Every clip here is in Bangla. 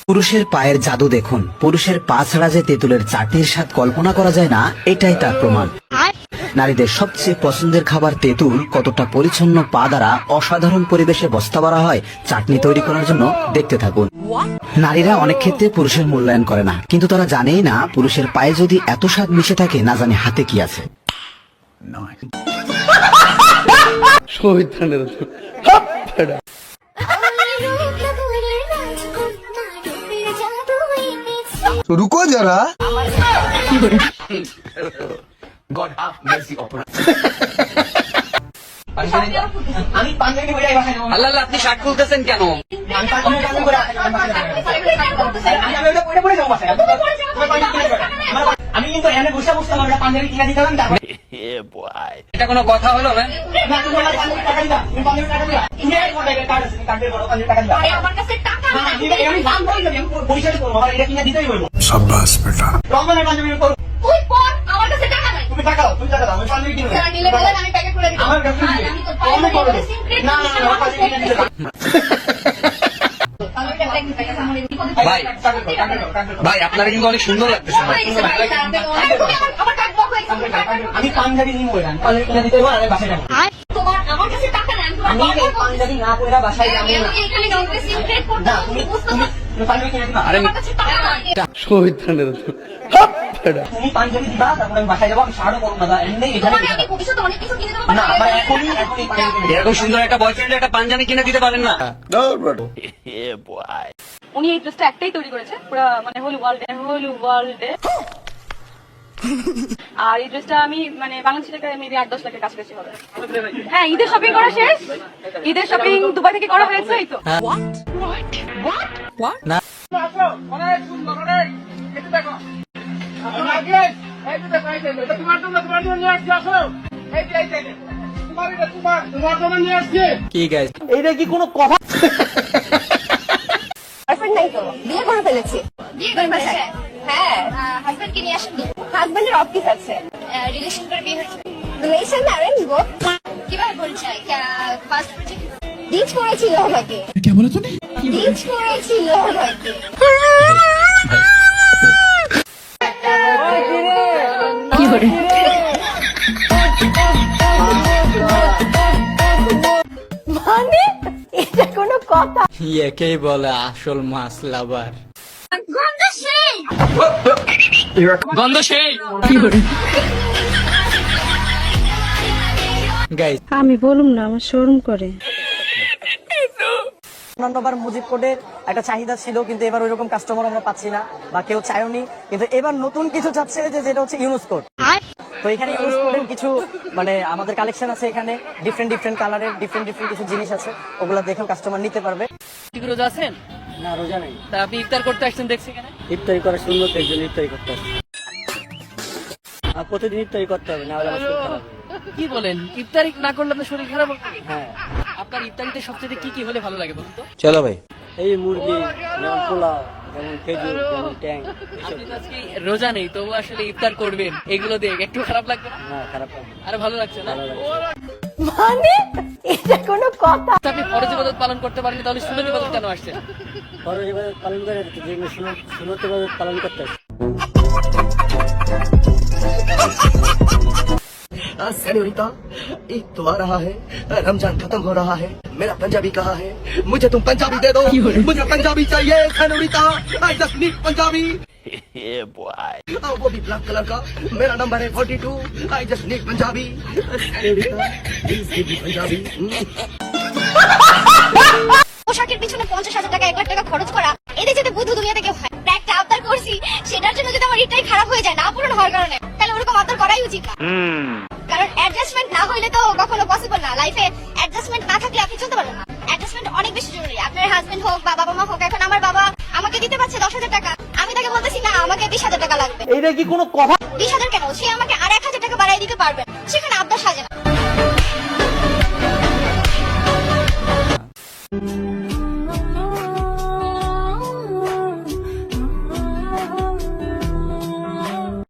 পুরুষের পায়ের জাদু দেখুন। পুরুষের পা ছাড়া যে তেঁতুলের চাটনির স্বাদ কল্পনা করা যায় না, এটাই তার প্রমাণ। নারীদের সবচেয়ে পছন্দের খাবার তেঁতুল কতটা পরিচ্ছন্ন পা দ্বারা অসাধারণ পরিবেশে বস্তা ভরা হয় চাটনি তৈরি করার জন্য, দেখতে থাকুন। নারীরা অনেক ক্ষেত্রে পুরুষের মূল্যায়ন করে না, কিন্তু তারা জানেই না পুরুষের পায়ে যদি এত স্বাদ মিশে থাকে, না জানে হাতে কি আছে। रुको जरा। আল্লাহ, আপনি শার্ট খুলতেছেন কেন? আমি কিন্তু এনে বসে বসতাম, আমরা পাঞ্জাবি কিনা দিতাম। এটা কোনো কথা হলো? ম্যাম টাকা দিবা, তুমি পাঞ্জাবি টাকা দিবা, ইন্ডিয়ার কার্ড আছে, কার্ডের বড় পাঞ্জাবি টাকা দিবা। আমার কাছে টাকা নাই। আমি দাম বলি না, আমি পরিচয় করবো, আমার এটা কিনা দিতেই বলবো। शाबाश बेटा। রমজানের পাঞ্জাবি করবো, তুই পর, আমার কাছে টাকা নাই। তুমি টাকা দাও, তুমি টাকা দাও, আমি পাঞ্জাবি কিনবো। যারা নিলে বলেন, আমি প্যাকেট করে দিব। আমার কাছে আর আমি তো পাইনি, বলে সিক্রেট না না না, আমার পাঞ্জাবি কিনা দিতে দাও। আমি একটা ব্যাগ নিতে আমার এই বিপদে ভাই, ভাই আপনারা কিন্তু অনেক সুন্দর লাগতেছে। আমার টাকা ব্লক হয়ে গেছে। আমি পাঞ্জাবি নিবো, আমি পাঞ্জাবি কিনা দিতে পারবো, আমি বাসায় যাবো। তোমার আমার কাছে টাকা নাই। আমি এই পাঞ্জাবি না পরে বাসায় যাবো না। আমি এখানে গিয়ে সিক্রেট করতে না, তুমি তুমি তুমি পাঞ্জাবি কিনা দিবা। আমার কাছে টাকা নাই। তুমি পাঞ্জাবি দিবা, তারপরে আমি বাসায় যাবো, আমি শাড়ও করবো না, এমনি এখানে তোমাকে আমি ভবিষ্যতে অনেক কিছু কিনে দেবো। না, আমার এখনই পাঞ্জাবি এরকম সুন্দর একটা বয়ফ্রেন্ড একটা পাঞ্জাবি কিনে দিতে পারেন না? উনি এই ড্রেসটা একটাই তৈরি করেছে পুরো, মানে হোল ওয়ার্ল্ডে। আর এই ড্রেসটা আমি মানে বাংলাদেশ টাকা মেবি 8-10 লাখের কাছাকাছি হবে। হ্যাঁ, ঈদের শপিং করা শেষ। ঈদের শপিং দুবাই থেকে করা হয়েছে। এই তো এইটা কি কোনো কথা? হাজবেন্ড নাই তো, বিয়ে করে ফেলেছি। বিয়ে করে ফেলেছে? হ্যাঁ। হাজবেন্ডকে নিয়ে আসেন। হাজবেন্ডের অফিস আছে। রিলেশন করে বিয়ে হয়েছে। রিলেশন অ্যারেঞ্জ গো। কিভাবে বলছে? ফার্স্ট প্রজেক্ট ডিচ করেছিল আমাকে। কি বলে তুমি? ডিচ করেছিল আমাকে। কি করে? মানে এটা কোনো কথা? একেই বলে আসল মাছ লাভার। গন্ধ সেই। গন্ধ সেই। গাইস, আমি বলুম না, আমার শোরুম করে। অন্যান্যবার মুজিব কোডের একটা চাহিদা ছিল, কিন্তু এবার ওইরকম কাস্টমার আমরা পাচ্ছি না, বা কেউ চায়নি। কিন্তু এবার নতুন কিছু চাচ্ছে, যেটা হচ্ছে ইউনুস কোড। তো এখানে ইউনুস কোডের কিছু মানে আমাদের কালেকশন আছে, এখানে ডিফারেন্ট কালারের ডিফারেন্ট কিছু জিনিস আছে, ওগুলো দেখেও কাস্টমার নিতে পারবে। রোজা আছেন? না, রোজা নেই। তা আপনি ইফতার করতে আসছেন দেখছি কেন? ইফতারি করার সুন্দর, একজন ইফতারি করতে আসে। প্রতিদিন ইফতারি করতে হবে, না হলে আমার শরীর খারাপ হবে। কি বলেন, ইফতারি না করলে আপনার শরীর খারাপ হবে? হ্যাঁ। আপনার ইফতারিতে সবচেয়ে কি কি হলে ভালো লাগে বলুন তো? চলো ভাই। এই মুরগি, যেমন পোলাও, যেমন খেজুর, যেমন ট্যাং, আপনি তো আজকে রোজা নেই, তবু আসলে ইফতার করবেন, এগুলো দিয়ে একটু খারাপ লাগবে না? না, খারাপ লাগে না। আরে ভালো লাগছে না? মানে এটা কোনো কথা? তো আপনি ফরজ ইবাদত পালন করতে পারেন, তাহলে সুন্নত ইবাদত কেন আসছেন? ফরজ ইবাদত পালন করে, যেগুলো সুন্নত ইবাদত পালন করতে হয়। सेन्योरिटा, ईद तो आ रहा है, रमजान खत्म हो रहा है, मेरा पंजाबी कहाँ है? मुझे तुम पंजाबी दे दो, मुझे पंजाबी चाहिए senorita, I just need Punjabi. वो भी ब्लैक कलर का, मेरा नंबर है 42, I just need Punjabi senorita, please give me Punjabi. পোশাকের পিছনে 50,000 টাকা 1 লাখ টাকা খরচ করা, এদের যদি বুদ্ধ দুনিয়াতে কেউ হয়। একটা আবদার করছি, সেটার জন্য যদি আমার রিটাই খারাপ হয়ে যায় না পূরণ হওয়ার কারণে, তাহলে ওরকম আবদার করাই উচিত না। কারণ অ্যাডজাস্টমেন্ট না হইলে তো কখনো পসিবল না। লাইফে অ্যাডজাস্টমেন্ট না থাকলে আপনি চলতে পারবেন না। অ্যাডজাস্টমেন্ট অনেক বেশি জরুরি। আপনার হাজবেন্ড হোক বা বাবা মা হোক, এখন আমার বাবা আমাকে দিতে পারছে 10,000 টাকা, আমি তাকে বলতেছি না আমাকে 20,000 টাকা লাগবে। এইটা কি কোনো কথা? 20,000 কেন, সে আমাকে আর 1,000 টাকা বাড়াই দিতে পারবে, সেখানে আবদার সাজে না।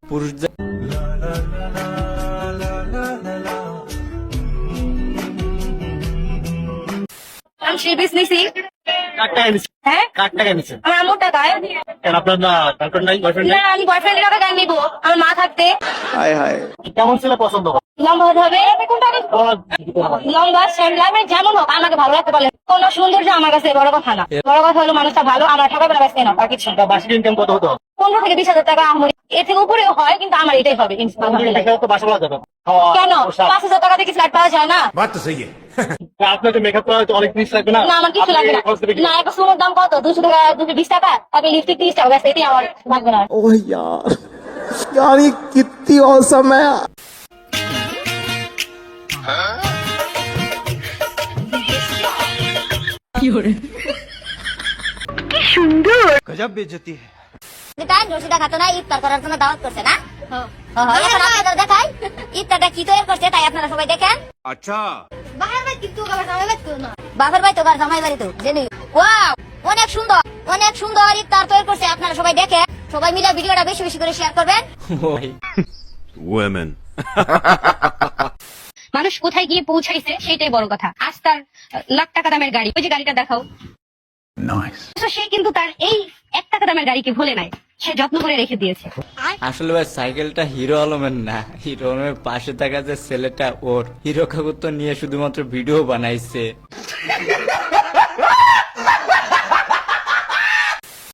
পুরুষদের আমি 3 পিস নিছি। হ্যাঁ কার টাকা নিচ্ছেন? আমার আম্মুর টাকায়। কেন আপনার না গার্লফ্রেন্ড নাই, বয়ফ্রেন্ড না নাই? আমি বয়ফ্রেন্ডের টাকা কেন নিবো? আমার মা থাকতে। কেমন ছেলে পছন্দ করে? লম্বা হতে হবে, লম্বা শ্যামলা, মানে যেমন হোক আমাকে ভালো রাখতে পারলে কোন সৌন্দর্য আমার কাছে বড় কথা না। বড় কথা হলো মানুষটা ভালো, আমার টাকা বেলা ব্যস্ত না, আর কিছু না। বার্ষিক ইনকাম কত হতো? 15 থেকে 20,000 টাকা আমার, এর থেকে উপরেও হয়, কিন্তু আমার এটাই হবে আলহামদুলিল্লাহ। তো বাসা ভাড়া যাবে। খাওয়া, কেন পোশাক। 5,000 টাকা থেকে ফ্ল্যাট পাওয়া যায় না? আপনার তো মেকআপ করা হয়তো অনেক জিনিস লাগবে না? না আমার কিছু লাগবে না। খরচ দেবে কি? না একটা সুন্দর দাম কত? 200 টাকা, 220 টাকা, তারপরে লিপস্টিক 30 টাকা, ব্যাস এটাই আমার লাগবে না। ओह यार यार ये कितनी औसम है। যেটা রশিদা খাতুন ইফতার করার জন্য দাওয়াত করছে না? এখন আপনাদের দেখাই ইফতারটা কি তৈরি করছে, তাই আপনারা সবাই দেখেন। আচ্ছা বাহার ভাই কিন্তু আবার জামাই বাড়ি তো না, বাহার ভাই তো আবার জামাই বাড়ি তো জেনে। ওয়াও অনেক সুন্দর, অনেক সুন্দর ইফতার তৈরি করছে, আপনারা সবাই দেখেন। সবাই মিলে ভিডিওটা বেশি বেশি করে শেয়ার করবেন। women. মানুষ কোথায় গিয়ে পৌঁছাইছে সেটাই বড় কথা। আজ তার লাখ টাকা দামের গাড়ি, ওই যে গাড়িটা দেখাও, তো সে কিন্তু তার এই 1 টাকা দামের গাড়িকে ভুলে নাই, সে যত্ন করে রেখে দিয়েছে। আসলে ভাই সাইকেলটা হিরো আলমের না, হিরো আলমের পাশে থাকা যে ছেলেটা ওর। হিরো কাকু তো নিয়ে শুধুমাত্র ভিডিও বানাইছে।